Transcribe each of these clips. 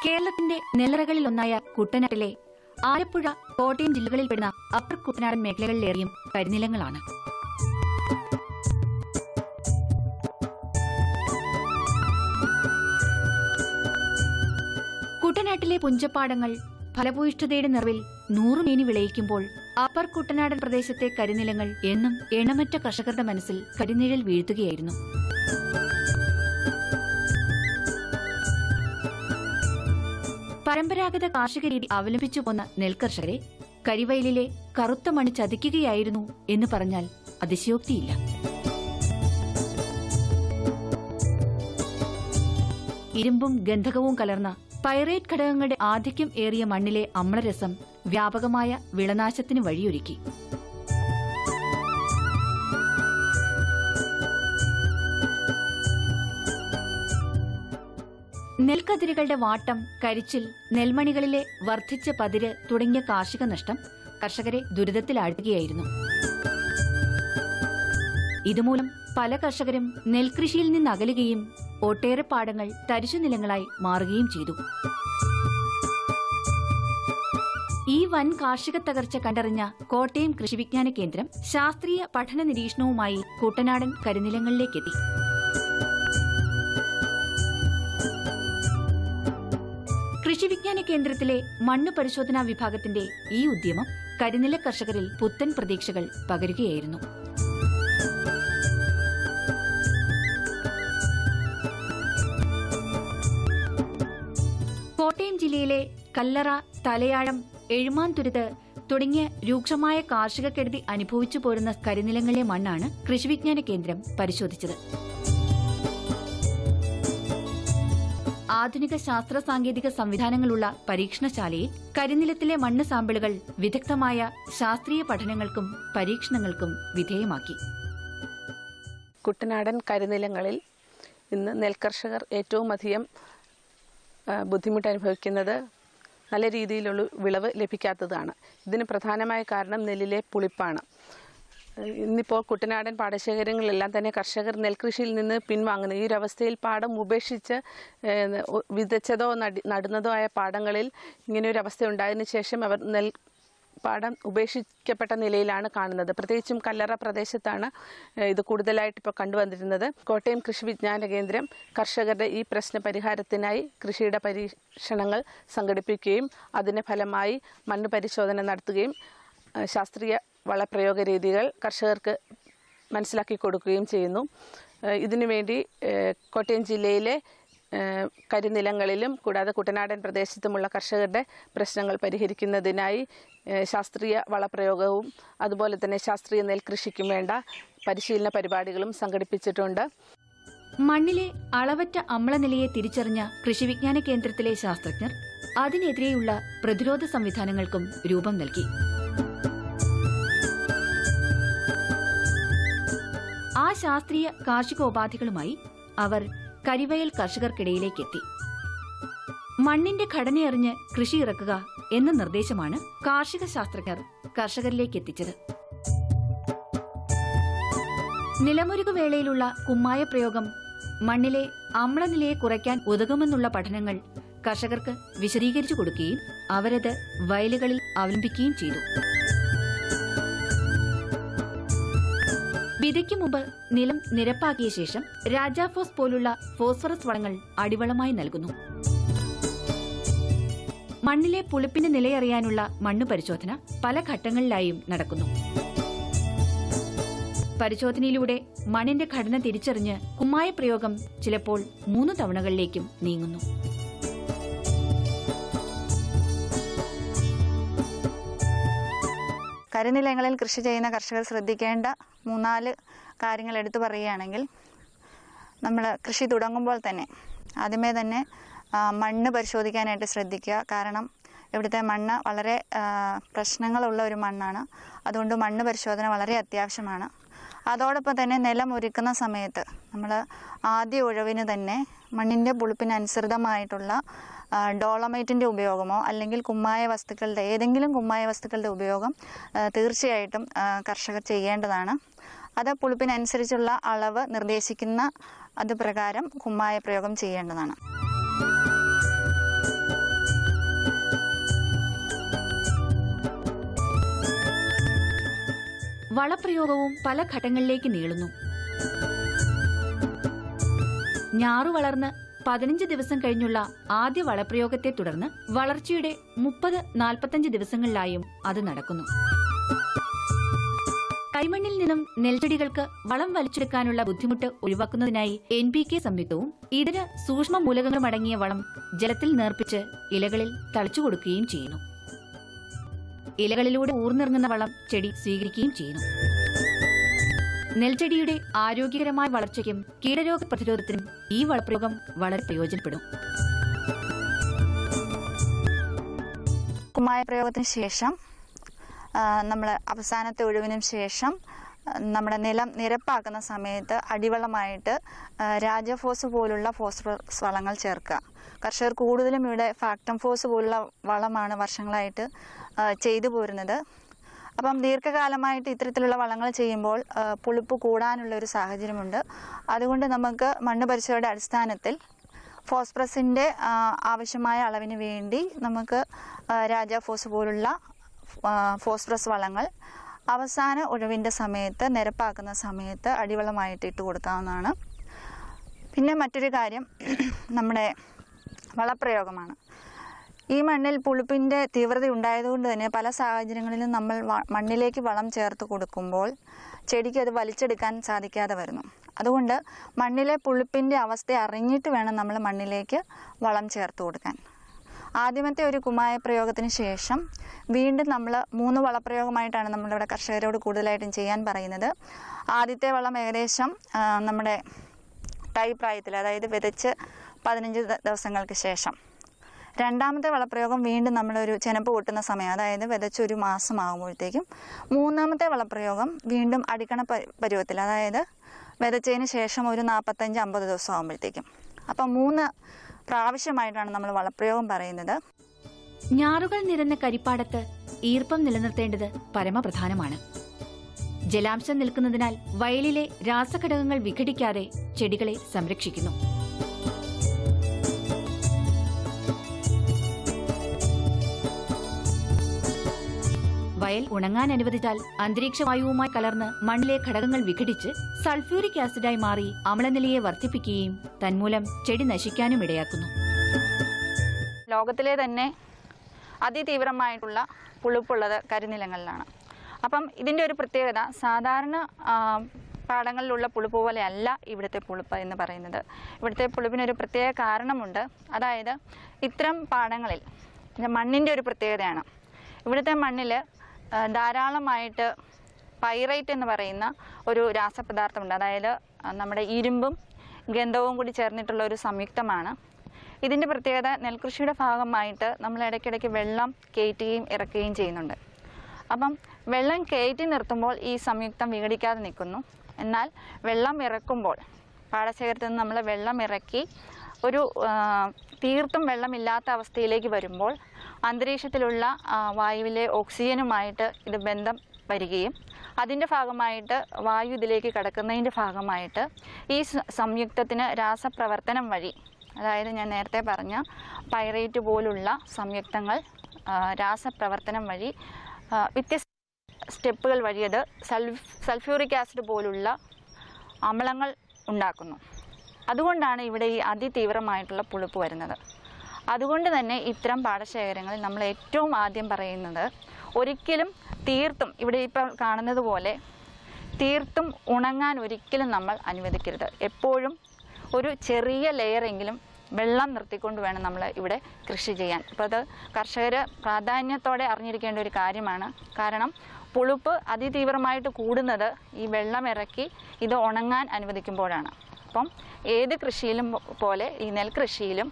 കേരളത്തിന്റെ നെല്ലറകളിലൊന്നായ കുട്ടനാട്ടിലെ ആലപ്പുഴ, കോട്ടയം ജില്ലകളിൽപ്പെടുന്ന അപ്പർ കുട്ടനാടൻ മേഖലകളിലേറെയും കരിനിലങ്ങളാണ്. കുട്ടനാട്ടിലെ പുഞ്ചപ്പാടങ്ങൾ ഫലഭൂയിഷ്ഠതയുടെ നിറവിൽ 100 മേനി വിളയിക്കുമ്പോൾ അപ്പർ കുട്ടനാടൻ പ്രദേശത്തെ കരിനിലങ്ങൾ എന്നും എണ്ണമറ്റ കർഷകരുടെ മനസ്സിൽ കരിനിഴൽ വീഴ്ത്തുകയായിരുന്നു. പരമ്പരാഗത കാർഷിക രീതി അവലംബിച്ചു പോന്ന നെൽകർഷകരെ കരിവയലിലെ കറുത്ത മണി ചതിക്കുകയായിരുന്നു എന്ന് പറഞ്ഞാൽ അതിശയോക്തിയില്ല. ഇരുമ്പും ഗന്ധകവും കലർന്ന പൈറേറ്റ് ഘടകങ്ങളുടെ ആധിക്യം ഏറിയ മണ്ണിലെ അമ്ലരസം വ്യാപകമായ വിളനാശത്തിന് വഴിയൊരുക്കി. നെൽക്കതിരുകളുടെ വാട്ടം, കരിച്ചിൽ, നെൽമണികളിലെ വർദ്ധിച്ച പതിര് തുടങ്ങിയ കാർഷിക നഷ്ടം കർഷകരെ ദുരിതത്തിലാഴ്ത്തുകയായിരുന്നു. ഇതുമൂലം പല കർഷകരും നെൽകൃഷിയിൽ നിന്ന് അകലുകയും ഒട്ടേറെ പാടങ്ങൾ തരിശുനിലങ്ങളായി മാറുകയും ചെയ്തു. ഈ വൻ കാർഷിക തകർച്ച കണ്ടറിഞ്ഞ കോട്ടയം കൃഷിവിജ്ഞാന കേന്ദ്രം ശാസ്ത്രീയ പഠന നിരീക്ഷണവുമായി കുട്ടനാടൻ കരിനിലങ്ങളിലേക്കെത്തി. കൃഷിവിജ്ഞാന കേന്ദ്രത്തിലെ മണ്ണ് പരിശോധനാ വിഭാഗത്തിന്റെ ഈ ഉദ്യമം കരിനില കർഷകരിൽ പുത്തൻ പ്രതീക്ഷകൾ പകരുകയായിരുന്നു. കോട്ടയം ജില്ലയിലെ കല്ലറ, തലയാഴം, എഴുമാൻതുരുത്ത് തുടങ്ങിയ രൂക്ഷമായ കാർഷിക കെടുതി അനുഭവിച്ചു പോരുന്ന കരിനിലങ്ങളിലെ മണ്ണാണ് കൃഷിവിജ്ഞാന കേന്ദ്രം പരിശോധിച്ചത്. ആധുനിക ശാസ്ത്ര സാങ്കേതിക സംവിധാനങ്ങളുള്ള പരീക്ഷണശാലയിൽ കരിനിലത്തിലെ മണ്ണ് സാമ്പിളുകൾ വിദഗ്ധമായ ശാസ്ത്രീയ പഠനങ്ങൾക്കും പരീക്ഷണങ്ങൾക്കും വിധേയമാക്കി. കുട്ടനാടൻ കരിനിലങ്ങളിൽ ഇന്ന് നെൽകർഷകർ ഏറ്റവും അധികം ബുദ്ധിമുട്ട് അനുഭവിക്കുന്നത് നല്ല രീതിയിലുള്ള വിളവ് ലഭിക്കാത്തതാണ്. ഇതിന് പ്രധാനമായ കാരണം നെല്ലിലെ പുളിപ്പാണ്. ഇന്നിപ്പോൾ കുട്ടനാടൻ പാടശേഖരങ്ങളിലെല്ലാം തന്നെ കർഷകർ നെൽകൃഷിയിൽ നിന്ന് പിൻവാങ്ങുന്നു. ഈ ഒരു അവസ്ഥയിൽ പാടം ഉപേക്ഷിച്ച് വിതച്ചതോ നടുന്നതോ ആയ പാടങ്ങളിൽ ഇങ്ങനെയൊരു അവസ്ഥ ഉണ്ടായതിനു ശേഷം അവർ പാടം ഉപേക്ഷിക്കപ്പെട്ട നിലയിലാണ് കാണുന്നത്. പ്രത്യേകിച്ചും കല്ലറ പ്രദേശത്താണ് ഇത് കൂടുതലായിട്ട് ഇപ്പോൾ കണ്ടുവന്നിരുന്നത്. കോട്ടയം കൃഷി വിജ്ഞാന കേന്ദ്രം കർഷകരുടെ ഈ പ്രശ്ന പരിഹാരത്തിനായി കൃഷിയുടെ പരീക്ഷണങ്ങൾ സംഘടിപ്പിക്കുകയും അതിന് ഫലമായി മണ്ണ് പരിശോധന നടത്തുകയും ശാസ്ത്രീയ വളപ്രയോഗ രീതികൾ കർഷകർക്ക് മനസ്സിലാക്കി കൊടുക്കുകയും ചെയ്യുന്നു. ഇതിനുവേണ്ടി കോട്ടയം ജില്ലയിലെ കരിനിലങ്ങളിലും കൂടാതെ കുട്ടനാടൻ പ്രദേശത്തുമുള്ള കർഷകരുടെ പ്രശ്നങ്ങൾ പരിഹരിക്കുന്നതിനായി ശാസ്ത്രീയ വളപ്രയോഗവും അതുപോലെ തന്നെ ശാസ്ത്രീയ നെൽകൃഷിക്കും വേണ്ട പരിശീലന പരിപാടികളും സംഘടിപ്പിച്ചിട്ടുണ്ട്. മണ്ണിലെ അളവറ്റ അമ്ലനിലയെ തിരിച്ചറിഞ്ഞ കൃഷിവിജ്ഞാന കേന്ദ്രത്തിലെ ശാസ്ത്രജ്ഞർ അതിനെതിരെയുള്ള പ്രതിരോധ സംവിധാനങ്ങൾക്കും രൂപം നൽകി. ആ ശാസ്ത്രീയ കാർഷികോപാധികളുമായി അവർ കരിവയൽ കർഷകർക്കിടയിലേക്കെത്തി. മണ്ണിന്റെ ഘടനയറിഞ്ഞ് കൃഷി ഇറക്കുക എന്ന നിർദ്ദേശമാണ് കാർഷിക ശാസ്ത്രജ്ഞർ കർഷകരിലേക്ക് എത്തിച്ചത്. നിലമുരുകു വേളയിലുള്ള കുമ്മായ പ്രയോഗം മണ്ണിലെ അമ്ലനിലയെ കുറയ്ക്കാൻ ഉതകുമെന്നുള്ള പഠനങ്ങൾ കർഷകർക്ക് വിശദീകരിച്ചു കൊടുക്കുകയും അവരത് വയലുകളിൽ അവലംബിക്കുകയും ചെയ്തു. വിതയ്ക്കു മുമ്പ് നിലം നിരപ്പാക്കിയ ശേഷം രാജാഫോസ് പോലുള്ള ഫോസ്ഫറസ് വളങ്ങൾ അടിവളമായി നൽകുന്നു. മണ്ണിലെ പുളിപ്പിന്റെ നിലയറിയാനുള്ള മണ്ണ് പരിശോധന പല ഘട്ടങ്ങളിലായും നടക്കുന്നു. പരിശോധനയിലൂടെ മണ്ണിന്റെ ഘടന തിരിച്ചറിഞ്ഞ് കുമ്മായ പ്രയോഗം ചിലപ്പോൾ 3 തവണകളിലേക്കും നീങ്ങുന്നു. കരിനിലങ്ങളിൽ കൃഷി ചെയ്യുന്ന കർഷകർ ശ്രദ്ധിക്കേണ്ട 3-4 കാര്യങ്ങൾ എടുത്തു പറയുകയാണെങ്കിൽ, നമ്മൾ കൃഷി തുടങ്ങുമ്പോൾ തന്നെ ആദ്യമേ തന്നെ മണ്ണ് പരിശോധിക്കാനായിട്ട് ശ്രദ്ധിക്കുക. കാരണം ഇവിടുത്തെ മണ്ണ് വളരെ പ്രശ്നങ്ങളുള്ള ഒരു മണ്ണാണ്. അതുകൊണ്ട് മണ്ണ് പരിശോധന വളരെ അത്യാവശ്യമാണ്. അതോടൊപ്പം തന്നെ നിലം ഒരുക്കുന്ന സമയത്ത് നമ്മൾ ആദ്യ ഉഴവിന് തന്നെ മണ്ണിൻ്റെ പുളിപ്പിനനുസൃതമായിട്ടുള്ള ഡോളമൈറ്റിൻ്റെ ഉപയോഗമോ അല്ലെങ്കിൽ ഏതെങ്കിലും കുമ്മായ വസ്തുക്കളുടെ ഉപയോഗം തീർച്ചയായിട്ടും കർഷകർ ചെയ്യേണ്ടതാണ്. അത് പുളിപ്പിനനുസരിച്ചുള്ള അളവ് നിർദ്ദേശിക്കുന്ന അത് പ്രകാരം കുമ്മായ പ്രയോഗം ചെയ്യേണ്ടതാണ്. വളപ്രയോഗവും പല ഘട്ടങ്ങളിലേക്ക് നീളുന്നു. ഞാറു വളർന്ന് 15 ദിവസം കഴിഞ്ഞുള്ള ആദ്യ വളപ്രയോഗത്തെ തുടർന്ന് വളർച്ചയുടെ 30-45 ദിവസങ്ങളിലായും അത് നടക്കുന്നു. കൈമണ്ണിൽ നിന്നും നെൽച്ചെടികൾക്ക് വളം വലിച്ചെടുക്കാനുള്ള ബുദ്ധിമുട്ട് ഒഴിവാക്കുന്നതിനായി NPK സംയുക്തവും ഇതര സൂക്ഷ്മ മൂലകങ്ങളും അടങ്ങിയ വളം ജലത്തിൽ നേർപ്പിച്ച് ഇലകളിൽ തളിച്ചു കൊടുക്കുകയും ചെയ്യുന്നു. ഇലകളിലൂടെ ഊർന്നിറങ്ങുന്ന വളം ചെടി സ്വീകരിക്കുകയും ചെയ്യുന്നു. നെൽച്ചെടിയുടെ ആരോഗ്യകരമായ വളർച്ചയ്ക്കും കീടരോഗ പ്രതിരോധത്തിനും ഈ വളപ്രയോഗം വളരെ പ്രയോജനപ്പെടും. കുമ്മായ പ്രയോഗത്തിന് ശേഷം നമ്മൾ അവസാനത്തെ ഒഴിവിനും ശേഷം നമ്മുടെ നിലം നിരപ്പാക്കുന്ന സമയത്ത് അടിവളമായിട്ട് രാജഫോസ് പോലുള്ള ഫോസ്ഫറസ് വളങ്ങൾ ചേർക്കുക. കർഷകർ കൂടുതലും ഇവിടെ ഫാക്ടം ഫോസ് പോലുള്ള വളമാണ് വർഷങ്ങളായിട്ട് ചെയ്തു പോരുന്നത്. അപ്പം ദീർഘകാലമായിട്ട് ഇത്തരത്തിലുള്ള വളങ്ങൾ ചെയ്യുമ്പോൾ പുളിപ്പ് കൂടാനുള്ള ഒരു സാഹചര്യമുണ്ട്. അതുകൊണ്ട് നമുക്ക് മണ്ണ് പരിശോധനയുടെ അടിസ്ഥാനത്തിൽ ഫോസ്ഫറസിൻ്റെ ആവശ്യമായ അളവിന് വേണ്ടി നമുക്ക് രാജഫോസ് പോലുള്ള ഫോസ്ഫറസ് വളങ്ങൾ അവസാന ഒഴിവിൻ്റെ സമയത്ത് നിരപ്പാക്കുന്ന സമയത്ത് അടിവളമായിട്ട് ഇട്ട് കൊടുക്കാവുന്നതാണ്. പിന്നെ മറ്റൊരു കാര്യം നമ്മുടെ വളപ്രയോഗമാണ്. ഈ മണ്ണിൽ പുളിപ്പിൻ്റെ തീവ്രത ഉണ്ടായതുകൊണ്ട് തന്നെ പല സാഹചര്യങ്ങളിലും നമ്മൾ മണ്ണിലേക്ക് വളം ചേർത്ത് കൊടുക്കുമ്പോൾ ചെടിക്ക് അത് വലിച്ചെടുക്കാൻ സാധിക്കാതെ വരുന്നു. അതുകൊണ്ട് മണ്ണിലെ പുളിപ്പിൻ്റെ അവസ്ഥ അറിഞ്ഞിട്ട് വേണം നമ്മൾ മണ്ണിലേക്ക് വളം ചേർത്ത് കൊടുക്കാൻ. ആദ്യമത്തെ ഒരു കുമ്മായ പ്രയോഗത്തിന് ശേഷം വീണ്ടും നമ്മൾ 3 വളപ്രയോഗമായിട്ടാണ് നമ്മളിവിടെ കർഷകരോട് കൂടുതലായിട്ടും ചെയ്യാൻ പറയുന്നത്. ആദ്യത്തെ വളം ഏകദേശം നമ്മുടെ തൈ പ്രായത്തിൽ, അതായത് വിതച്ച് 15 ദിവസങ്ങൾക്ക് ശേഷം. രണ്ടാമത്തെ വളപ്രയോഗം വീണ്ടും നമ്മളൊരു ചെനപ്പ് പൊട്ടുന്ന സമയം, അതായത് വിതച്ചൊരു മാസം ആകുമ്പോഴത്തേക്കും. മൂന്നാമത്തെ വളപ്രയോഗം വീണ്ടും അടിക്കണ പരുവത്തിൽ, അതായത് വിതച്ചതിന് ശേഷം ഒരു 45-50 ദിവസം ആകുമ്പോഴത്തേക്കും. അപ്പം 3 പ്രാവശ്യമായിട്ടാണ് നമ്മൾ വളപ്രയോഗം പറയുന്നത്. ഞാറുകൾ നിറഞ്ഞ കരിപ്പാടത്ത് ഈർപ്പം നിലനിർത്തേണ്ടത് പരമപ്രധാനമാണ്. ജലാംശം നിൽക്കുന്നതിനാൽ വയലിലെ രാസഘടകങ്ങൾ വിഘടിക്കാതെ ചെടികളെ സംരക്ഷിക്കുന്നു. വയൽ ഉണങ്ങാൻ അനുവദിച്ചാൽ അന്തരീക്ഷ വായുവുമായി കലർന്ന് മണ്ണിലെ ഘടകങ്ങൾ വിഘടിച്ച് സൾഫ്യൂരിക് ആസിഡായി മാറി അമ്ലനിലയെ വർദ്ധിപ്പിക്കുകയും തന്മൂലം ചെടി നശിക്കാനും ഇടയാക്കുന്നു. ലോകത്തിലെ തന്നെ അതിതീവ്രമായിട്ടുള്ള പുളിപ്പുള്ളത് കരിനിലങ്ങളിലാണ്. അപ്പം ഇതിൻ്റെ ഒരു പ്രത്യേകത, സാധാരണ പാടങ്ങളിലുള്ള പുളിപ്പ് പോലെയല്ല ഇവിടുത്തെ പുളിപ്പ് എന്ന് പറയുന്നത്. ഇവിടുത്തെ പുളിപ്പിനൊരു പ്രത്യേക കാരണമുണ്ട്. അതായത് ഇത്തരം പാടങ്ങളിൽ മണ്ണിൻ്റെ ഒരു പ്രത്യേകതയാണ്. ഇവിടുത്തെ മണ്ണിൽ ധാരാളമായിട്ട് പൈറൈറ്റ് എന്ന് പറയുന്ന ഒരു രാസപദാർത്ഥമുണ്ട്. അതായത് നമ്മുടെ ഇരുമ്പും ഗന്ധവും കൂടി ചേർന്നിട്ടുള്ള ഒരു സംയുക്തമാണ്. ഇതിൻ്റെ പ്രത്യേകത, നെൽകൃഷിയുടെ ഭാഗമായിട്ട് നമ്മൾ ഇടയ്ക്കിടയ്ക്ക് വെള്ളം കയറ്റുകയും ഇറക്കുകയും ചെയ്യുന്നുണ്ട്. അപ്പം വെള്ളം കയറ്റി നിർത്തുമ്പോൾ ഈ സംയുക്തം വിഘടിക്കാതെ നിൽക്കുന്നു. എന്നാൽ വെള്ളം ഇറക്കുമ്പോൾ, പാടശേഖരത്തിൽ നിന്ന് നമ്മൾ വെള്ളം ഇറക്കി ഒരു തീർത്തും വെള്ളമില്ലാത്ത അവസ്ഥയിലേക്ക് വരുമ്പോൾ അന്തരീക്ഷത്തിലുള്ള വായുവിലെ ഓക്സിജനുമായിട്ട് ഇത് ബന്ധം വരികയും അതിൻ്റെ ഭാഗമായിട്ട് വായു ഇതിലേക്ക് കടക്കുന്നതിൻ്റെ ഭാഗമായിട്ട് ഈ സംയുക്തത്തിന് രാസപ്രവർത്തനം വഴി, അതായത് ഞാൻ നേരത്തെ പറഞ്ഞ പൈറേറ്റ് പോലുള്ള സംയുക്തങ്ങൾ രാസപ്രവർത്തനം വഴി വ്യത്യസ്ത സ്റ്റെപ്പുകൾ വഴി അത് സൾഫ്യൂറിക് ആസിഡ് പോലുള്ള അമ്ലങ്ങൾ ഉണ്ടാക്കുന്നു. അതുകൊണ്ടാണ് ഇവിടെ ഈ അതിതീവ്രമായിട്ടുള്ള പുളിപ്പ് വരുന്നത്. അതുകൊണ്ട് തന്നെ ഇത്തരം പാടശേഖരങ്ങളിൽ നമ്മൾ ഏറ്റവും ആദ്യം പറയുന്നത്, ഒരിക്കലും തീർത്തും ഇവിടെ ഇപ്പോൾ കാണുന്നത് പോലെ തീർത്തും ഉണങ്ങാൻ ഒരിക്കലും നമ്മൾ അനുവദിക്കരുത്. എപ്പോഴും ഒരു ചെറിയ ലെയറെങ്കിലും വെള്ളം നിർത്തിക്കൊണ്ട് വേണം നമ്മൾ ഇവിടെ കൃഷി ചെയ്യാൻ. അപ്പോൾ അത് കർഷകർ പ്രാധാന്യത്തോടെ അറിഞ്ഞിരിക്കേണ്ട ഒരു കാര്യമാണ്. കാരണം പുളിപ്പ് അതിതീവ്രമായിട്ട് കൂടുന്നത് ഈ വെള്ളം ഇറക്കി ഇത് ഉണങ്ങാൻ അനുവദിക്കുമ്പോഴാണ്. അപ്പം ഏത് കൃഷിയിലും പോലെ ഈ നെൽകൃഷിയിലും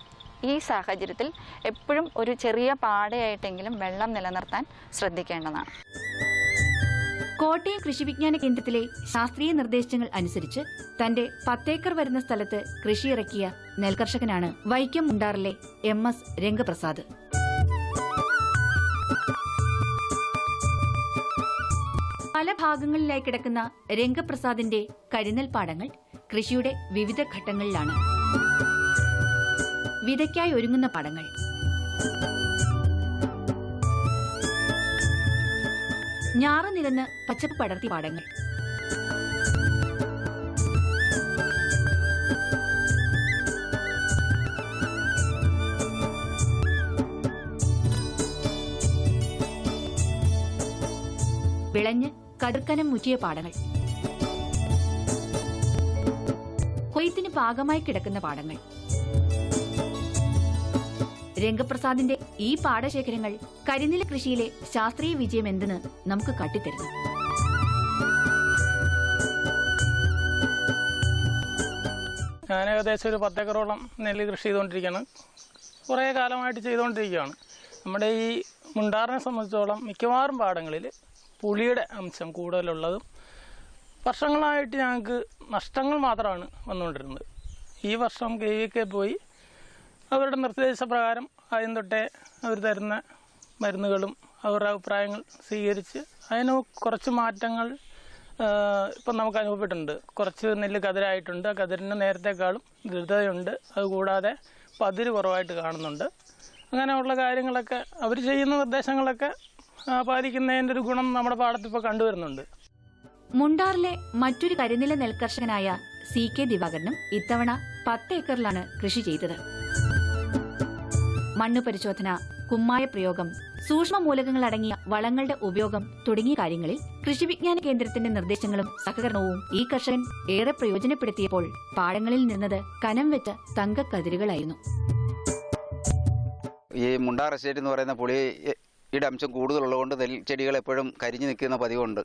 ഈ സാഹചര്യത്തിൽ എപ്പോഴും ഒരു ചെറിയ പാടയായിട്ടെങ്കിലും വെള്ളം നിലനിർത്താൻ ശ്രദ്ധിക്കേണ്ടതാണ്. കോട്ടയം കൃഷി വിജ്ഞാന കേന്ദ്രത്തിലെ ശാസ്ത്രീയ നിർദ്ദേശങ്ങൾ അനുസരിച്ച് തന്റെ 10 ഏക്കർ വരുന്ന സ്ഥലത്ത് കൃഷിയിറക്കിയ നെൽകർഷകനാണ് വൈക്കം മുണ്ടാറിലെ MS രംഗപ്രസാദ്. പല ഭാഗങ്ങളിലായി കിടക്കുന്ന രംഗപ്രസാദിന്റെ കരിനെൽ പാടങ്ങൾ കൃഷിയുടെ വിവിധ ഘട്ടങ്ങളിലാണ്. വിതയ്ക്കായി ഒരുങ്ങുന്ന പാടങ്ങൾ, ഞാറ് നിരന്ന് പച്ചപ്പ് പടർത്തി പാടങ്ങൾ. വിളഞ്ഞ് കതിർക്കനം മുറ്റിയ പാടങ്ങൾ. കൊയ്ത്തിന് പാകമായി കിടക്കുന്ന പാടങ്ങൾ. രംഗപ്രസാദിന്റെ ഈ പാടശേഖരങ്ങൾ കരിനില കൃഷിയിലെ ശാസ്ത്രീയ വിജയം എന്തെന്ന് നമുക്ക് കാട്ടിത്തരുന്നു. ഞാൻ ഏകദേശം ഒരു 10 ഏക്കറോളം നെല്ല് കൃഷി ചെയ്തുകൊണ്ടിരിക്കുകയാണ്. കുറേ കാലമായിട്ട് ചെയ്തുകൊണ്ടിരിക്കുകയാണ്. നമ്മുടെ ഈ മുണ്ടാറിനെ സംബന്ധിച്ചോളം മിക്കവാറും പാടങ്ങളിൽ പുളിയുടെ അംശം കൂടുതലുള്ളതും വർഷങ്ങളായിട്ട് ഞങ്ങൾക്ക് നഷ്ടങ്ങൾ മാത്രമാണ് വന്നുകൊണ്ടിരുന്നത്. ഈ വർഷം KVK പോയി അവരുടെ നിർദ്ദേശപ്രകാരം ആദ്യം തൊട്ടേ അവർ തരുന്ന മരുന്നുകളും അവരുടെ അഭിപ്രായങ്ങൾ സ്വീകരിച്ച് അതിന് കുറച്ച് മാറ്റങ്ങൾ ഇപ്പം നമുക്ക് അനുഭവപ്പെട്ടിട്ടുണ്ട്. കുറച്ച് നെല്ല് കതിരായിട്ടുണ്ട്. ആ കതിരിന് നേരത്തെക്കാളും ദൃഢതയുണ്ട്. അതുകൂടാതെ പതിര് കുറവായിട്ട് കാണുന്നുണ്ട്. അങ്ങനെയുള്ള കാര്യങ്ങളൊക്കെ അവർ ചെയ്യുന്ന നിർദ്ദേശങ്ങളൊക്കെ പാലിക്കുന്നതിൻ്റെ ഒരു ഗുണം നമ്മുടെ പാടത്തിപ്പോൾ കണ്ടുവരുന്നുണ്ട്. മുണ്ടാറിലെ മറ്റൊരു കരിനില നെൽകർഷകനായ CK ദിവാകരനും ഇത്തവണ 10 ഏക്കറിലാണ് കൃഷി ചെയ്തത്. മണ്ണ് പരിശോധന, കുമ്മായ പ്രയോഗം, സൂക്ഷ്മ മൂലകങ്ങൾ അടങ്ങിയ വളങ്ങളുടെ ഉപയോഗം തുടങ്ങിയ കാര്യങ്ങളിൽ കൃഷി വിജ്ഞാന കേന്ദ്രത്തിന്റെ നിർദ്ദേശങ്ങളും സഹകരണവും ഈ കർഷകൻ ഏറെ പ്രയോജനപ്പെടുത്തിയപ്പോൾ പാടങ്ങളിൽ നിന്നത് കനം വെച്ച തങ്കക്കതിരുകളായിരുന്നു. ഈ മുണ്ടാർ എസ്റ്റേറ്റ് എന്ന് പറയുന്ന പുളിയുടെ അംശം കൂടുതലുള്ളതുകൊണ്ട് നെൽച്ചെടികൾ എപ്പോഴും കരിഞ്ഞു നിൽക്കുന്ന പതിവുണ്ട്.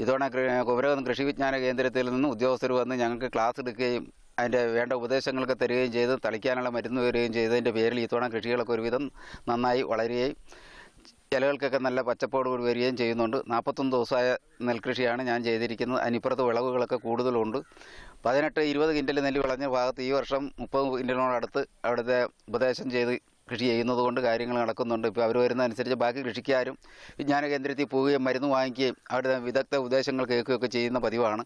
ഇതോടെ കുമരകം കൃഷി വിജ്ഞാന കേന്ദ്രത്തിൽ നിന്ന് ഉദ്യോഗസ്ഥർ വന്ന് ഞങ്ങൾക്ക് ക്ലാസ് എടുക്കുകയും അതിൻ്റെ വേണ്ട ഉപദേശങ്ങളൊക്കെ തരികയും ചെയ്ത് തളിക്കാനുള്ള മരുന്ന് വരികയും ചെയ്തതിൻ്റെ പേരിൽ ഇത്തവണ കൃഷികളൊക്കെ ഒരുവിധം നന്നായി വളരുകയും ചിലകൾക്കൊക്കെ നല്ല പച്ചപ്പോടുകൂടി വരികയും ചെയ്യുന്നുണ്ട്. 41 ദിവസമായ നെൽകൃഷിയാണ് ഞാൻ ചെയ്തിരിക്കുന്നത്. അതിനിപ്പുറത്ത് വിളവുകളൊക്കെ കൂടുതലുണ്ട്. 18-20 കിൻറ്റൽ നെല്ല് വിളഞ്ഞ ഭാഗത്ത് ഈ വർഷം 30 കിൻറ്റലിനോടടുത്ത് അവിടുത്തെ ഉപദേശം ചെയ്ത് കൃഷി ചെയ്യുന്നത് കൊണ്ട് കാര്യങ്ങൾ നടക്കുന്നുണ്ട്. ഇപ്പോൾ അവർ വരുന്നതനുസരിച്ച് ബാക്കി കൃഷിക്കാരും വിജ്ഞാന കേന്ദ്രത്തിൽ പോവുകയും മരുന്ന് വാങ്ങിക്കുകയും അവിടുത്തെ വിദഗ്ധ ഉപദേശങ്ങൾ കേൾക്കുകയൊക്കെ ചെയ്യുന്ന പതിവാണ്.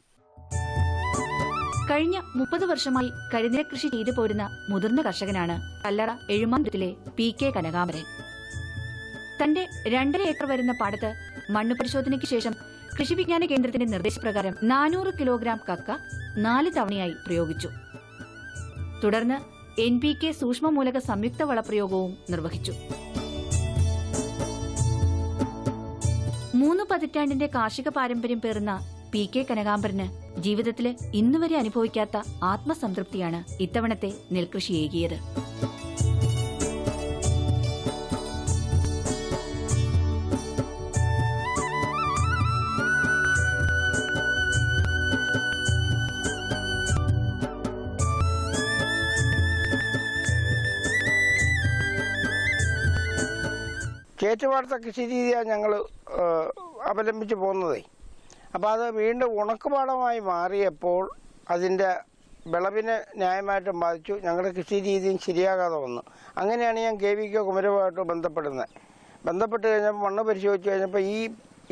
കഴിഞ്ഞ 30 വർഷമായി കരിനില കൃഷി ചെയ്തു പോരുന്ന മുതിർന്ന കർഷകനാണ് കല്ലറ എഴുമാന്തുരത്തിലെ PK കനകാംബരൻ. തന്റെ 2.5 ഏക്കർ വരുന്ന പാടത്ത് മണ്ണ് പരിശോധനയ്ക്ക് ശേഷം കൃഷി വിജ്ഞാന കേന്ദ്രത്തിന്റെ നിർദ്ദേശപ്രകാരം 400 കിലോഗ്രാം കക്ക 4 തവണയായി പ്രയോഗിച്ചു. തുടർന്ന് NPK സൂക്ഷ്മമൂലക സംയുക്ത വളപ്രയോഗവും നിർവഹിച്ചു. 3 പതിറ്റാണ്ടിന്റെ കാർഷിക പാരമ്പര്യം പേറുന്ന PK കനകാംബരന് ജീവിതത്തില് ഇന്നുവരെ അനുഭവിക്കാത്ത ആത്മസംതൃപ്തിയാണ് ഇത്തവണത്തെ നെൽകൃഷി ഏകിയത്. ചേറ്റുപാടത്തെ കൃഷി രീതിയാണ് ഞങ്ങൾ അവലംബിച്ച് പോകുന്നത്. അപ്പോൾ അത് വീണ്ടും ഉണക്കുപാടമായി മാറിയപ്പോൾ അതിൻ്റെ വിളവിനെ ന്യായമായിട്ടും ബാധിച്ചു. ഞങ്ങളുടെ കൃഷി രീതിയും ശരിയാകാതെ വന്നു. അങ്ങനെയാണ് ഞാൻ KVK കുമരകമായിട്ട് ബന്ധപ്പെട്ട് കഴിഞ്ഞപ്പോൾ മണ്ണ് പരിശോധിച്ച് കഴിഞ്ഞപ്പോൾ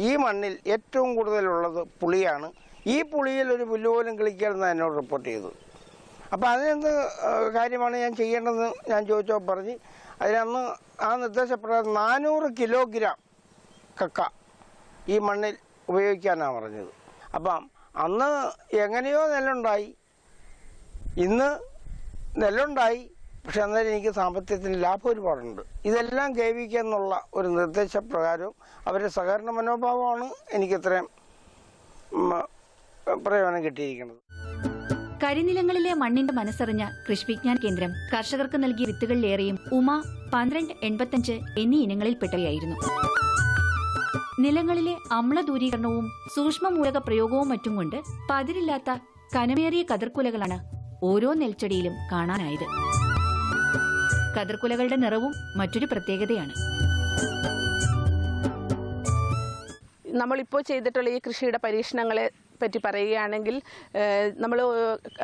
ഈ മണ്ണിൽ ഏറ്റവും കൂടുതലുള്ളത് പുളിയാണ്. ഈ പുളിയിൽ ഒരു പുല്ല് പോലും കിളിക്കരുതെന്ന് എന്നോട് റിപ്പോർട്ട് ചെയ്തു. അപ്പോൾ അതിനെന്ത് കാര്യമാണ് ഞാൻ ചെയ്യേണ്ടതെന്ന് ഞാൻ ചോദിച്ചപ്പോൾ പറഞ്ഞ് അതിനന്ന് ആ നിർദ്ദേശപ്രകാരം 400 കിലോഗ്രാം കക്ക ഈ മണ്ണിൽ ഉപയോഗിക്കാനാണ് പറഞ്ഞത്. അപ്പം അന്ന് എങ്ങനെയോ നെല്ലുണ്ടായി, ഇന്ന് നെല്ലുണ്ടായി. പക്ഷെ അന്നേരം എനിക്ക് സാമ്പത്തികത്തിന് ലാഭം ഒരുപാടുണ്ട്. ഇതെല്ലാം KVK എന്നുള്ള ഒരു നിർദ്ദേശപ്രകാരവും അവരുടെ സഹകരണ മനോഭാവമാണ് എനിക്കിത്രയും പ്രയോജനം കിട്ടിയിരിക്കുന്നത്. കരിനിലങ്ങളിലെ മണ്ണിന്റെ മനസ്സറിഞ്ഞ കൃഷി വിജ്ഞാന കേന്ദ്രം കർഷകർക്ക് നൽകിയ വിത്തുകളിലേറെയും ഉമ 1285 എന്നീ ഇനങ്ങളിൽപ്പെട്ടവയായിരുന്നു. നിലങ്ങളിലെ അമ്ല ദൂരീകരണവും സൂക്ഷ്മമൂലക പ്രയോഗവും മറ്റും കൊണ്ട് പതിരില്ലാത്ത കനമേറിയ കതിർക്കുലകളാണ് ഓരോ നെൽച്ചെടിയിലും കാണാനായത്. കതിർക്കുലകളുടെ നിറവും മറ്റൊരു പ്രത്യേകതയാണ്. നമ്മളിപ്പോൾ ചെയ്തിട്ടുള്ള ഈ കൃഷിയുടെ പരീക്ഷണങ്ങളെ പറ്റി പറയുകയാണെങ്കിൽ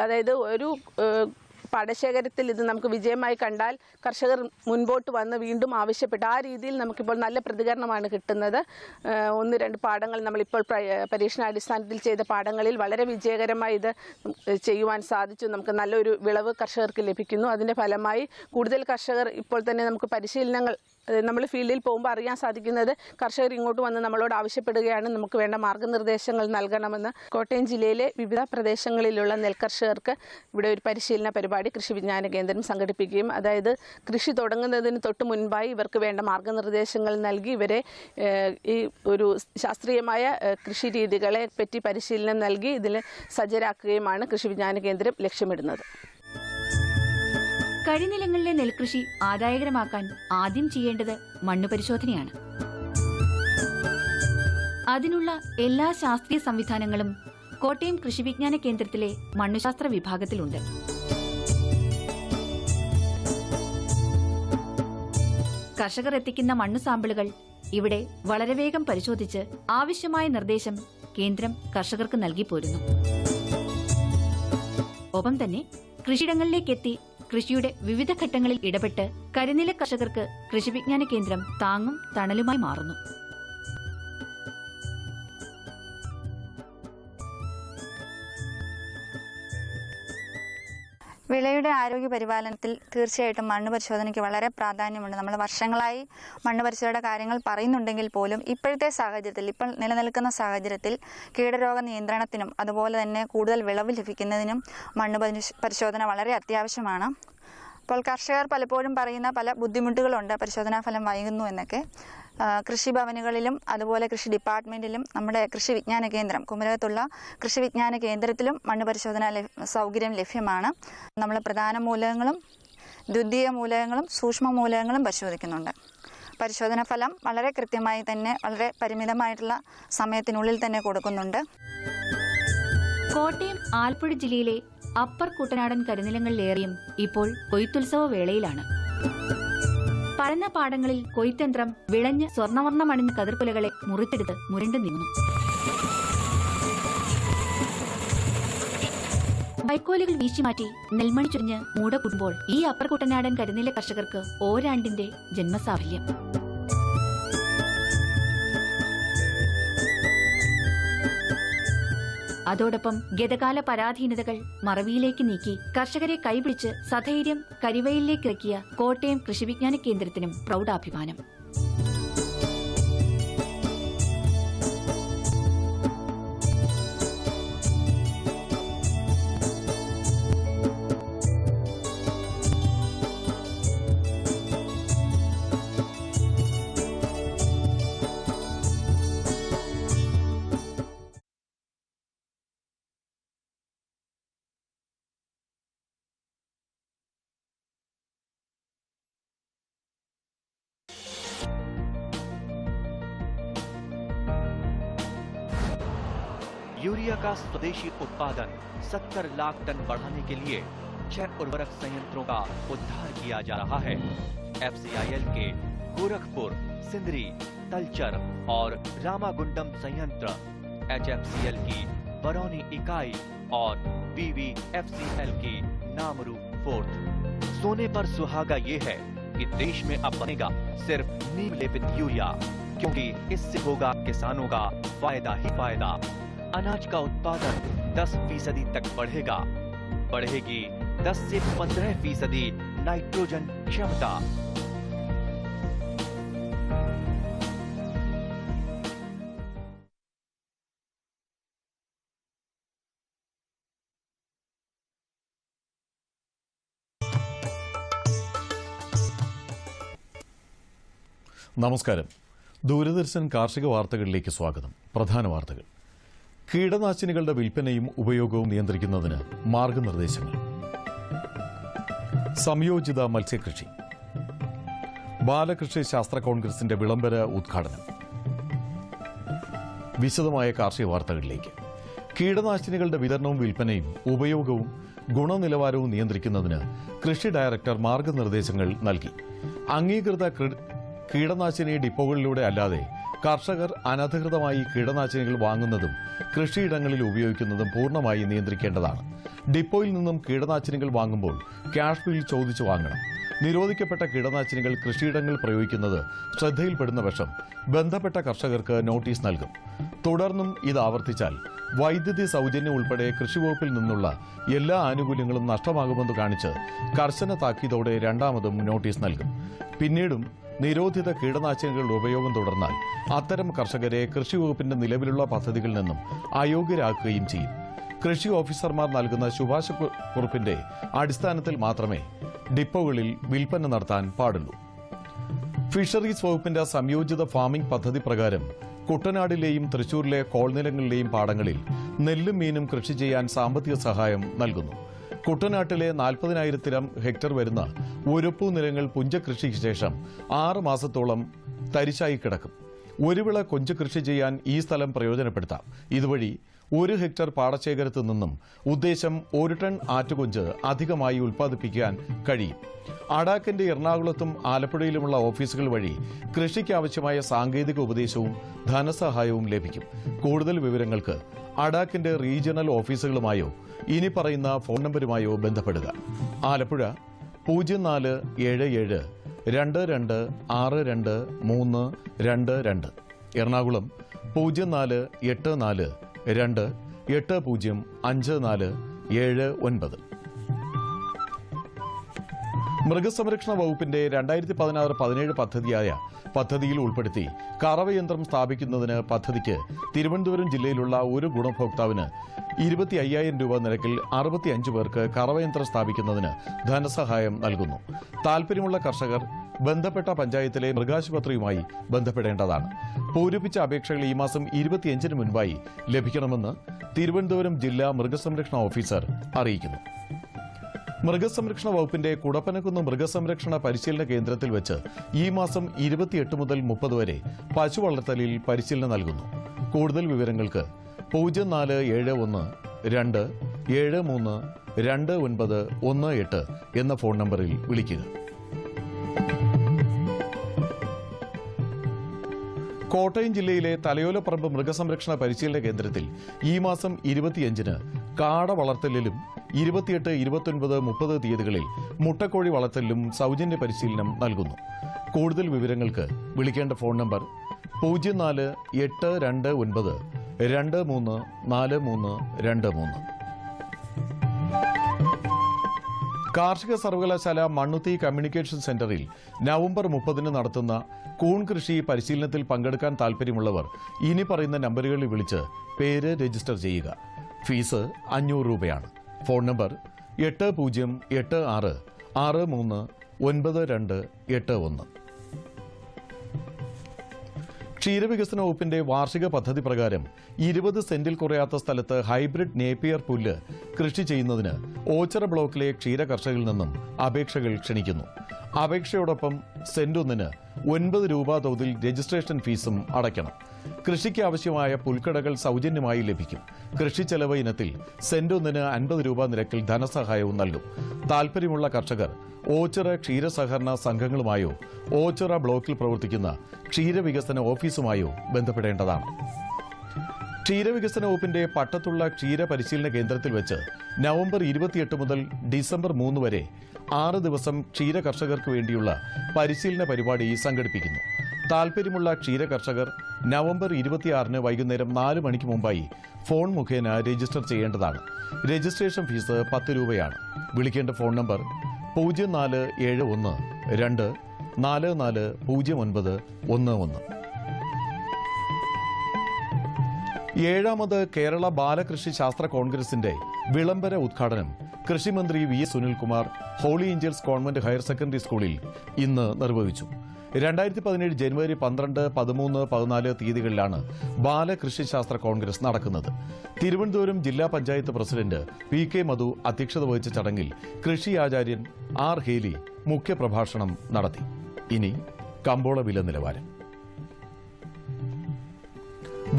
അതായത് ഒരു പാടശേഖരത്തിൽ ഇത് നമുക്ക് വിജയമായി കണ്ടാൽ കർഷകർ മുൻപോട്ട് വന്ന് വീണ്ടും ആവശ്യപ്പെട്ട് ആ രീതിയിൽ നമുക്കിപ്പോൾ നല്ല പ്രതികരണമാണ് കിട്ടുന്നത്. 1-2 പാടങ്ങൾ നമ്മളിപ്പോൾ പരീക്ഷണാടിസ്ഥാനത്തിൽ ചെയ്ത പാടങ്ങളിൽ വളരെ വിജയകരമായി ഇത് ചെയ്യുവാൻ സാധിച്ചു. നമുക്ക് നല്ലൊരു വിളവ് കർഷകർക്ക് ലഭിക്കുന്നു. അതിൻ്റെ ഫലമായി കൂടുതൽ കർഷകർ ഇപ്പോൾ തന്നെ നമുക്ക് പരിശീലനങ്ങൾ നമ്മൾ ഫീൽഡിൽ പോകുമ്പോൾ അറിയാൻ സാധിക്കുന്നത് കർഷകർ ഇങ്ങോട്ട് വന്ന് നമ്മളോട് ആവശ്യപ്പെടുകയാണ് നമുക്ക് വേണ്ട മാർഗ്ഗനിർദ്ദേശങ്ങൾ നൽകണമെന്ന്. കോട്ടയം ജില്ലയിലെ വിവിധ പ്രദേശങ്ങളിലുള്ള നെൽകർഷകർക്ക് ഇവിടെ ഒരു പരിശീലന പരിപാടി കൃഷി വിജ്ഞാന കേന്ദ്രം സംഘടിപ്പിക്കുകയും അതായത് കൃഷി തുടങ്ങുന്നതിന് തൊട്ട് മുൻപായി ഇവർക്ക് വേണ്ട മാർഗ്ഗനിർദ്ദേശങ്ങൾ നൽകി ഇവരെ ഈ ഒരു ശാസ്ത്രീയമായ കൃഷി രീതികളെ പറ്റി പരിശീലനം നൽകി ഇതിൽ സജ്ജരാക്കുകയുമാണ് കൃഷി വിജ്ഞാന കേന്ദ്രം ലക്ഷ്യമിടുന്നത്. കരിനിലങ്ങളിലെ നെൽകൃഷി ആദായകരമാക്കാൻ ആദ്യം ചെയ്യേണ്ടത് മണ്ണ് പരിശോധനയാണ്. അതിനുള്ള എല്ലാ ശാസ്ത്രീയ സംവിധാനങ്ങളും കോട്ടയം കൃഷി വിജ്ഞാന കേന്ദ്രത്തിലെ മണ്ണുശാസ്ത്ര വിഭാഗത്തിലുണ്ട്. കർഷകർ എത്തിക്കുന്ന മണ്ണു സാമ്പിളുകൾ ഇവിടെ വളരെ വേഗം പരിശോധിച്ച് ആവശ്യമായ നിർദ്ദേശം കേന്ദ്രം കർഷകർക്ക് നൽകി പോരുന്നു. ഒപ്പം തന്നെ കൃഷിയിടങ്ങളിലേക്കെത്തി കൃഷിയുടെ വിവിധ ഘട്ടങ്ങളിൽ ഇടപെട്ട് കരിനില കർഷകർക്ക് കൃഷി വിജ്ഞാന കേന്ദ്രം താങ്ങും തണലുമായി മാറുന്നു. വിളയുടെ ആരോഗ്യ പരിപാലനത്തിൽ തീർച്ചയായിട്ടും മണ്ണ് പരിശോധനയ്ക്ക് വളരെ പ്രാധാന്യമുണ്ട്. നമ്മൾ വർഷങ്ങളായി മണ്ണ് പരിശോധനയുടെ കാര്യങ്ങൾ പറയുന്നുണ്ടെങ്കിൽ പോലും ഇപ്പോഴത്തെ സാഹചര്യത്തിൽ, ഇപ്പോൾ നിലനിൽക്കുന്ന സാഹചര്യത്തിൽ കീടരോഗ നിയന്ത്രണത്തിനും അതുപോലെ തന്നെ കൂടുതൽ വിളവ് ലഭിക്കുന്നതിനും മണ്ണ് പരിശോധന വളരെ അത്യാവശ്യമാണ്. അപ്പോൾ കർഷകർ പലപ്പോഴും പറയുന്ന പല ബുദ്ധിമുട്ടുകളുണ്ട്, പരിശോധനാ ഫലം വൈകുന്നു എന്നൊക്കെ. കൃഷിഭവനുകളിലും അതുപോലെ കൃഷി ഡിപ്പാർട്ട്മെൻറ്റിലും നമ്മുടെ കൃഷി വിജ്ഞാന കേന്ദ്രം കുമരകത്തുള്ള കൃഷി വിജ്ഞാന കേന്ദ്രത്തിലും മണ്ണ് പരിശോധന സൗകര്യം ലഭ്യമാണ്. നമ്മൾ പ്രധാന മൂലകങ്ങളും ദ്വിതീയ മൂലകങ്ങളും സൂക്ഷ്മ മൂലകങ്ങളും പരിശോധിക്കുന്നുണ്ട്. പരിശോധന ഫലം വളരെ കൃത്യമായി തന്നെ വളരെ പരിമിതമായിട്ടുള്ള സമയത്തിനുള്ളിൽ തന്നെ കൊടുക്കുന്നുണ്ട്. കോട്ടയം ആലപ്പുഴ ജില്ലയിലെ അപ്പർ കുട്ടനാടൻ കരിനിലങ്ങളിലേറെയും ഇപ്പോൾ കൊയ്ത്തുത്സവ വേളയിലാണ്. പരന്ന പാടങ്ങളിൽ കൊയ്ത്തന്ത്രം വിളഞ്ഞ് സ്വർണ്ണവർണ്ണമണിഞ്ഞ കതിർക്കുലകളെ മുറിച്ചെടുത്ത് മുരണ്ടു നീങ്ങുന്നു. വൈക്കോലുകൾ വീശിമാറ്റി നെൽമണി ചുരിഞ്ഞ് മൂടക്കൂടുമ്പോൾ ഈ അപ്പർ കുട്ടനാടൻ കരിനില കർഷകർക്ക് ഓരാണ്ടിന്റെ ജന്മസാഫല്യം. അതോടൊപ്പം ഗതകാല പരാധീനതകൾ മറവിയിലേക്ക് നീക്കി കർഷകരെ കൈപിടിച്ച് സധൈര്യം കരിവയിലേക്ക് ഇറക്കിയ കോട്ടയം കൃഷി വിജ്ഞാന കേന്ദ്രത്തിനും പ്രൗഢാഭിമാനം. यूरिया का स्वदेशी उत्पादन 70 लाख टन बढ़ाने के लिए 6 उर्वरक संयंत्रों का उद्धार किया जा रहा है। FCIL के गोरखपुर, सिंदरी, तलचर और रामागुंडम संयंत्र, HFCL की बरौनी इकाई और BVFCL की नामरू फोर्थ। सोने पर सुहागा ये है कि देश में अब बनेगा सिर्फ नीम लेपित यूरिया, क्योंकि इससे होगा किसानों का फायदा ही फायदा। अनाज का उत्पादन 10% तक बढ़ेगा। बढ़ेगी 10 से 15% नाइट्रोजन क्षमता। നമസ്കാരം. ദൂരദർശൻ കാർഷിക വാർത്തകളിലേക്ക് സ്വാഗതം. പ്രധാന വാർത്തകൾ. കീടനാശിനികളുടെ വിൽപ്പനയും ഉപയോഗവും നിയന്ത്രിക്കുന്നതിന് മാർഗനിർദ്ദേശങ്ങൾ. സംയോജിത മത്സ്യകൃഷി. ബാലകൃഷി ശാസ്ത്ര കോൺഗ്രസിന്റെ വിളംബര ഉദ്ഘാടനം. വിശദമായ കാർഷിക വാർത്തകളിലേക്ക്. കീടനാശിനികളുടെ വിതരണവും വിൽപ്പനയും ഉപയോഗവും ഗുണനിലവാരവും നിയന്ത്രിക്കുന്നതിന് കൃഷി ഡയറക്ടർ മാർഗനിർദ്ദേശങ്ങൾ നൽകി. അംഗീകൃത കീടനാശിനി ഡിപ്പോകളിലൂടെ അല്ലാതെ കർഷകർ അനധികൃതമായി കീടനാശിനികൾ വാങ്ങുന്നതും കൃഷിയിടങ്ങളിൽ ഉപയോഗിക്കുന്നതും പൂർണ്ണമായി നിയന്ത്രിക്കേണ്ടതാണ്. ഡിപ്പോയിൽ നിന്നും കീടനാശിനികൾ വാങ്ങുമ്പോൾ ക്യാഷ് ബിൽ ചോദിച്ചു വാങ്ങണം. നിരോധിക്കപ്പെട്ട കീടനാശിനികൾ കൃഷിയിടങ്ങളിൽ പ്രയോഗിക്കുന്നത് ശ്രദ്ധയിൽപ്പെടുന്ന പക്ഷം ബന്ധപ്പെട്ട കർഷകർക്ക് നോട്ടീസ് നൽകും. തുടർന്നും ഇത് ആവർത്തിച്ചാൽ വൈദ്യുതി സൗജന്യം ഉൾപ്പെടെ കൃഷിവകുപ്പിൽ നിന്നുള്ള എല്ലാ ആനുകൂല്യങ്ങളും നഷ്ടമാകുമെന്ന് കാണിച്ച് കർശന താക്കീതോടെ രണ്ടാമതും നോട്ടീസ് നൽകും. പിന്നീടും നിരോധിത കീടനാശിനികളുടെ ഉപയോഗം തുടർന്നാൽ അത്തരം കർഷകരെ കൃഷി വകുപ്പിന്റെ നിലവിലുള്ള പദ്ധതികളിൽ നിന്നും അയോഗ്യരാക്കുകയും ചെയ്യും. കൃഷി ഓഫീസർമാർ നൽകുന്ന ശുപാർശ കുറിപ്പിന്റെ അടിസ്ഥാനത്തിൽ മാത്രമേ ഡിപ്പോകളിൽ വിൽപ്പന നടത്താൻ പാടുള്ളൂ. ഫിഷറീസ് വകുപ്പിന്റെ സംയോജിത ഫാമിംഗ് പദ്ധതി പ്രകാരം കുട്ടനാടിലെയും തൃശൂരിലെ കോൾനിലങ്ങളിലെയും പാടങ്ങളിൽ നെല്ലും മീനും കൃഷി ചെയ്യാൻ സാമ്പത്തിക സഹായം നൽകുന്നു. കുട്ടനാട്ടിലെ 40,000 ഹെക്ടർ വരുന്ന ഉരപ്പു നിലങ്ങൾ പുഞ്ചകൃഷിക്ക് ശേഷം 6 മാസത്തോളം തരിശായി കിടക്കും. ഒരു വിള കൊഞ്ച് കൃഷി ചെയ്യാൻ ഈ സ്ഥലം പ്രയോജനപ്പെടുത്താം. ഇതുവഴി 1 ഹെക്ടർ പാടശേഖരത്തു നിന്നും ഉദ്ദേശം 1 ടൺ ആറ്റുകൊഞ്ച് അധികമായി ഉൽപ്പാദിപ്പിക്കാൻ കഴിയും. അഡാക്കിന്റെ എറണാകുളത്തും ആലപ്പുഴയിലുമുള്ള ഓഫീസുകൾ വഴി കൃഷിക്ക് ആവശ്യമായ സാങ്കേതിക ഉപദേശവും ധനസഹായവും ലഭിക്കും. കൂടുതൽ വിവരങ്ങൾക്ക് അഡാക്കിന്റെ റീജിയണൽ ഓഫീസുകളുമായോ ഇനി പറയുന്ന ഫോൺ നമ്പരുമായോ ബന്ധപ്പെടുക. ആലപ്പുഴ 0477 2262 എറണാകുളം 0484 2805479. മൃഗസംരക്ഷണ വകുപ്പിന്റെ 2016-17 പദ്ധതിയിൽ ഉൾപ്പെടുത്തി കറവയന്ത്രം സ്ഥാപിക്കുന്നതിന് പദ്ധതിക്ക് തിരുവനന്തപുരം ജില്ലയിലുള്ള ഒരു ഗുണഭോക്താവിന് 25,000 രൂപ നിരക്കിൽ 65 പേർക്ക് കറവയന്ത്രം സ്ഥാപിക്കുന്നതിന് ധനസഹായം നൽകുന്നു. താൽപര്യമുള്ള കർഷകർ ബന്ധപ്പെട്ട പഞ്ചായത്തിലെ മൃഗാശുപത്രിയുമായി ബന്ധപ്പെടേണ്ടതാണ്. പൂരിപ്പിച്ച അപേക്ഷകൾ ഈ മാസം 25-ന് മുൻപായി ലഭിക്കണമെന്ന് തിരുവനന്തപുരം ജില്ലാ മൃഗസംരക്ഷണ ഓഫീസർ അറിയിക്കുന്നു. മൃഗസംരക്ഷണ വകുപ്പിന്റെ കുടപ്പനക്കുന്ന് മൃഗസംരക്ഷണ പരിശീലന കേന്ദ്രത്തിൽ വെച്ച് ഈ മാസം 28 മുതൽ 30 വരെ പശു വളർത്തലിൽ പരിശീലനം നൽകുന്നു. കൂടുതൽ വിവരങ്ങൾക്ക് 0471 273 2918 എന്ന ഫോൺ നമ്പറിൽ വിളിക്കുക. കോട്ടയം ജില്ലയിലെ തലയോലപ്പറമ്പ് മൃഗസംരക്ഷണ പരിശീലന കേന്ദ്രത്തിൽ ഈ മാസം 25-ന് കാട വളർത്തലിലും 28, 29, 30 തീയതികളിൽ മുട്ടക്കോഴി വളർത്തലിലും സൗജന്യ പരിശീലനം നൽകുന്നു. കൂടുതൽ വിവരങ്ങൾക്ക് വിളിക്കേണ്ട ഫോൺ നമ്പർ 048229 234323. കാർഷിക സർവകലാശാല മണ്ണുത്തി കമ്മ്യൂണിക്കേഷൻ സെന്ററിൽ നവംബർ 30-ന് നടത്തുന്ന കൂൺ കൃഷി പരിശീലനത്തിൽ പങ്കെടുക്കാൻ താൽപര്യമുള്ളവർ ഇനി പറയുന്ന നമ്പറുകളിൽ വിളിച്ച് പേര് രജിസ്റ്റർ ചെയ്യുക. ഫീസ് 500 രൂപയാണ്. Phone number 8068639281. ക്ഷീരവികസന വകുപ്പിന്റെ വാർഷിക പദ്ധതി പ്രകാരം 20 സെന്റിൽ കുറയാത്ത സ്ഥലത്ത് ഹൈബ്രിഡ് നേപ്പിയർ പുല്ല് കൃഷി ചെയ്യുന്നതിന് ഓച്ചിറ ബ്ലോക്കിലെ ക്ഷീര കർഷകരിൽ നിന്നും അപേക്ഷകൾ ക്ഷണിക്കുന്നു. അപേക്ഷയോടൊപ്പം സെന്റ് ഒന്നിന് 9 രൂപ തോതിൽ രജിസ്ട്രേഷൻ ഫീസും അടയ്ക്കണം. കൃഷിക്ക് ആവശ്യമായ പുൽക്കടകൾ സൗജന്യമായി ലഭിക്കും. കൃഷി ചെലവ് ഇനത്തിൽ സെന്റ് ഒന്നിന് 50 രൂപ നിരക്കിൽ ധനസഹായവും നൽകും. താൽപര്യമുള്ള കർഷകർ ഓച്ചിറ ക്ഷീരസഹകരണ സംഘങ്ങളുമായോ ഓച്ചിറ ബ്ലോക്കിൽ പ്രവർത്തിക്കുന്ന ക്ഷീരവികസന ഓഫീസുമായോ ബന്ധപ്പെടേണ്ടതാണ്. ക്ഷീരവികസന വകുപ്പിന്റെ പട്ടത്തുള്ള ക്ഷീര പരിശീലന കേന്ദ്രത്തിൽ വെച്ച് നവംബർ 28 മുതൽ ഡിസംബർ 3 വരെ 6 ദിവസം ക്ഷീര കർഷകർക്ക് വേണ്ടിയുള്ള പരിശീലന പരിപാടി സംഘടിപ്പിക്കുന്നു. താൽപര്യമുള്ള ക്ഷീര കർഷകർ നവംബർ 26-ന് വൈകുന്നേരം 4 മണിക്ക് മുമ്പായി ഫോൺ മുഖേന രജിസ്റ്റർ ചെയ്യേണ്ടതാണ്. രജിസ്ട്രേഷൻ ഫീസ് 10 രൂപയാണ്. വിളിക്കേണ്ട ഫോൺ നമ്പർ 0471 2440911. 7ാമത് കേരള ബാലകൃഷി ശാസ്ത്ര കോൺഗ്രസിന്റെ വിളംബര ഉദ്ഘാടനം കൃഷിമന്ത്രി V S Sunilkumar Holy Angels government higher secondary സ്കൂളിൽ ഇന്ന് നിർവഹിച്ചു. 2017 ജനുവരി 12, 13, 14 തീയതികളിലാണ് ബാലകൃഷി ശാസ്ത്ര കോൺഗ്രസ് നടക്കുന്നത്. തിരുവനന്തപുരം ജില്ലാ പഞ്ചായത്ത് പ്രസിഡന്റ് PK മധു അധ്യക്ഷത വഹിച്ച ചടങ്ങിൽ കൃഷി ആചാര്യൻ R ഹേലി മുഖ്യപ്രഭാഷണം നടത്തി. ഇനി കമ്പോള വില നിലവാരം.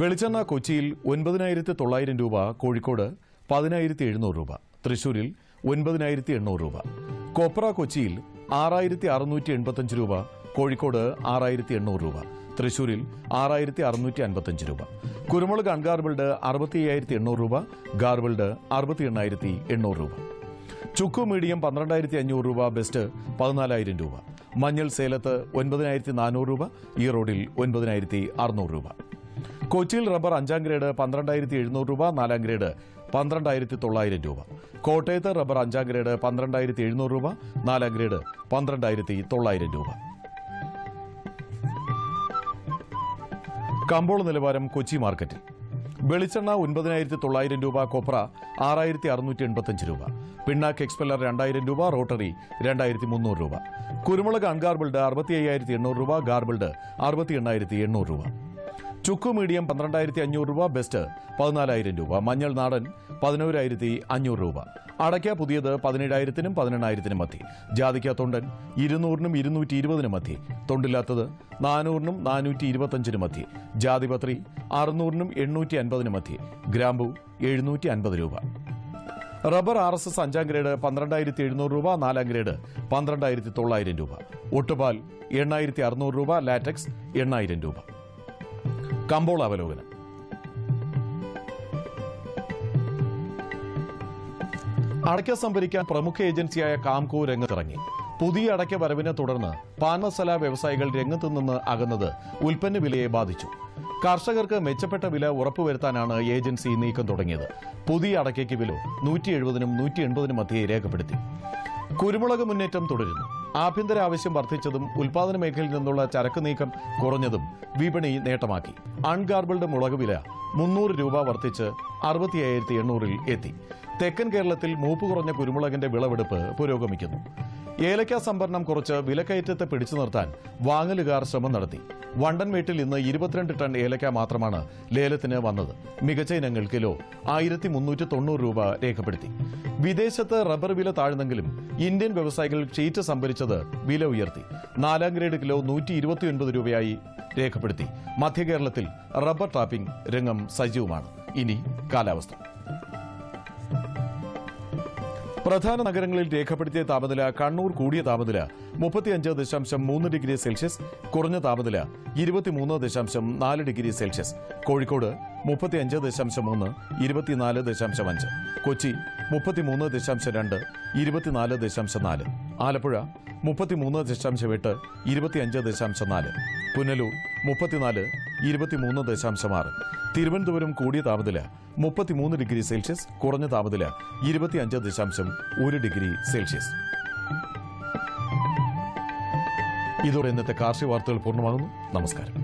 വെളിച്ചെണ്ണ കൊച്ചിയിൽ 9,900 രൂപ, കോഴിക്കോട് 10,700 രൂപ, തൃശൂരിൽ 9,800 രൂപ. കൊപ്ര കൊച്ചിയിൽ 6,685 രൂപ, കോഴിക്കോട് 6,800 രൂപ, തൃശൂരിൽ 6,655 രൂപ. കുരുമുളക് അൺഗാർബിൾഡ് 65,800 രൂപ, ഗാർബിൾഡ് 68,800 രൂപ. ചുക്കു മീഡിയം 12,500 രൂപ, ബെസ്റ്റ് 14,000 രൂപ. മഞ്ഞൾ സേലത്ത് 9,400 രൂപ, ഈറോഡിൽ 9,600 രൂപ. കൊച്ചിയിൽ റബ്ബർ 5ാം ഗ്രേഡ് 12,700 രൂപ, 4ാം ഗ്രേഡ് 12,900 രൂപ. കോട്ടയത്ത് റബ്ബർ 5ാം ഗ്രേഡ് 12,700 രൂപ, 4ാം ഗ്രേഡ് 12,900 രൂപ. കമ്പോള നിലവാരം കൊച്ചി മാർക്കറ്റിൽ. വെളിച്ചെണ്ണ 9,900 രൂപ, കൊപ്ര 6,685 രൂപ, പിണ്ണാക്ക് എക്സ്പെല്ലർ 2,000 രൂപ, റോട്ടറി 2,300 രൂപ, കുരുമുളക് അൺഗാർബിൾഡ് 65,800 രൂപ, ഗാർബിൾഡ് 68,800 രൂപ, ചുക്ക് മീഡിയം 12,500 രൂപ, ബെസ്റ്റ് 14,000 രൂപ, മഞ്ഞൾ നാടൻ 11,500 രൂപ, അടയ്ക്ക പുതിയത് 17,000-നും 18,000-നും മധ്യേ, ജാതിക്ക തൊണ്ടൻ 200-നും 220-നും മധ്യേ, തൊണ്ടില്ലാത്തത് 400-നും 425-നും മധ്യേ, ജാതിപത്രി 600-നും 850-നും മധ്യേ, ഗ്രാമ്പു 750 രൂപ. റബ്ബർ RSS 5-ാം ഗ്രേഡ് 12,700 രൂപ, 4-ാം ഗ്രേഡ് 12,900 രൂപ, ഒട്ടുപാൽ 8,600 രൂപ, ലാറ്റക്സ് 8,000 രൂപ. കമ്പോള അവലോകനം. അടയ്ക്ക സംഭരിക്കാൻ പ്രമുഖ ഏജൻസിയായ കാംകോ രംഗത്തിറങ്ങി. പുതിയ അടയ്ക്ക വരവിനെ തുടർന്ന് പാൻ മസാല വ്യവസായികൾ രംഗത്തു നിന്ന് അകന്നത് ഉൽപ്പന്ന വിലയെ ബാധിച്ചു. കർഷകർക്ക് മെച്ചപ്പെട്ട വില ഉറപ്പുവരുത്താനാണ് ഏജൻസി നീക്കം തുടങ്ങിയത്. പുതിയ അടയ്ക്കയ്ക്ക് വില 170-നും 180-നും മധ്യേ രേഖപ്പെടുത്തി. കുരുമുളക് മുന്നേറ്റം തുടരുന്നു. ആഭ്യന്തര ആവശ്യം വർദ്ധിച്ചതും ഉൽപാദന മേഖലയിൽ നിന്നുള്ള ചരക്ക് നീക്കം കുറഞ്ഞതും വിപണി നേട്ടമാക്കി. അൺഗാർബിൾഡ് മുളക് വില 300 രൂപ വർദ്ധിച്ച് 65,800-ൽ എത്തി. തെക്കൻ കേരളത്തിൽ മൂപ്പ് കുറഞ്ഞ കുരുമുളകിന്റെ വിളവെടുപ്പ് പുരോഗമിക്കുന്നു. ഏലക്ക സംഭരണം കുറച്ച് വിലക്കയറ്റത്തെ പിടിച്ചു നിർത്താൻ വാങ്ങലുകാർ ശ്രമം നടത്തി. വണ്ടൻമേട്ടിൽ ഇന്ന് 22 ടൺ ഏലക്ക മാത്രമാണ് ലേലത്തിന് വന്നത്. മികച്ച ഇനങ്ങൾ കിലോ 1,390 രൂപ രേഖപ്പെടുത്തി. വിദേശത്ത് റബ്ബർ വില താഴ്ന്നെങ്കിലും ഇന്ത്യൻ വ്യവസായികൾ ഷീറ്റ് സംഭരിച്ചത് വില ഉയർത്തി. 4-ാം ഗ്രേഡ് കിലോ 129 രൂപയായി രേഖപ്പെടുത്തി. മധ്യകേരളത്തിൽ റബ്ബർ ടാപ്പിംഗ് രംഗം സജീവമാണ്. ഇനി കാലാവസ്ഥ. പ്രധാന നഗരങ്ങളിൽ രേഖപ്പെടുത്തിയ താപനില: കണ്ണൂർ കൂടിയ താപനില 35.3 ഡിഗ്രി സെൽഷ്യസ്, കുറഞ്ഞ താപനില 23.4 ഡിഗ്രി സെൽഷ്യസ്. കോഴിക്കോട് 35.3, 24.5. കൊച്ചി 33.2, 24.4. ആലപ്പുഴ 33.8, 25.4. പുനലൂർ 34, 23.6. തിരുവനന്തപുരം കൂടിയ താപനില 33 ഡിഗ്രി സെൽഷ്യസ്, കുറഞ്ഞ താപനില 25.1 ഡിഗ്രി സെൽഷ്യസ്. ഇതോടെ ഇന്നത്തെ കാർഷിക വാർത്തകൾ പൂർണ്ണമാകുന്നു. നമസ്കാരം.